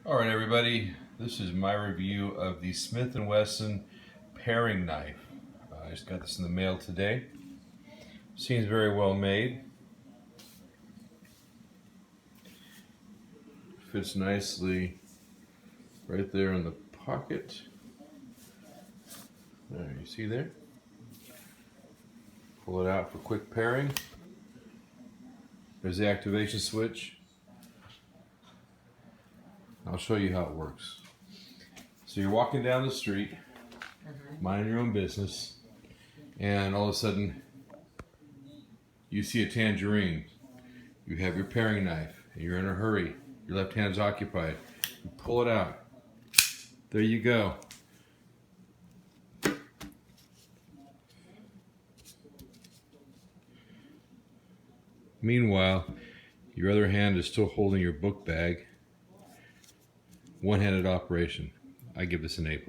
All right, everybody, this is my review of the Smith & Wesson paring knife. I just got this in the mail today. Seems very well made. Fits nicely right there in the pocket. There, you see there? Pull it out for quick paring. There's the activation switch. I'll show you how it works. So you're walking down the street, minding your own business, and all of a sudden you see a tangerine. You have your paring knife, and you're in a hurry. Your left hand's occupied. You pull it out. There you go. Meanwhile, your other hand is still holding your book bag. One-handed operation. I give this an A+.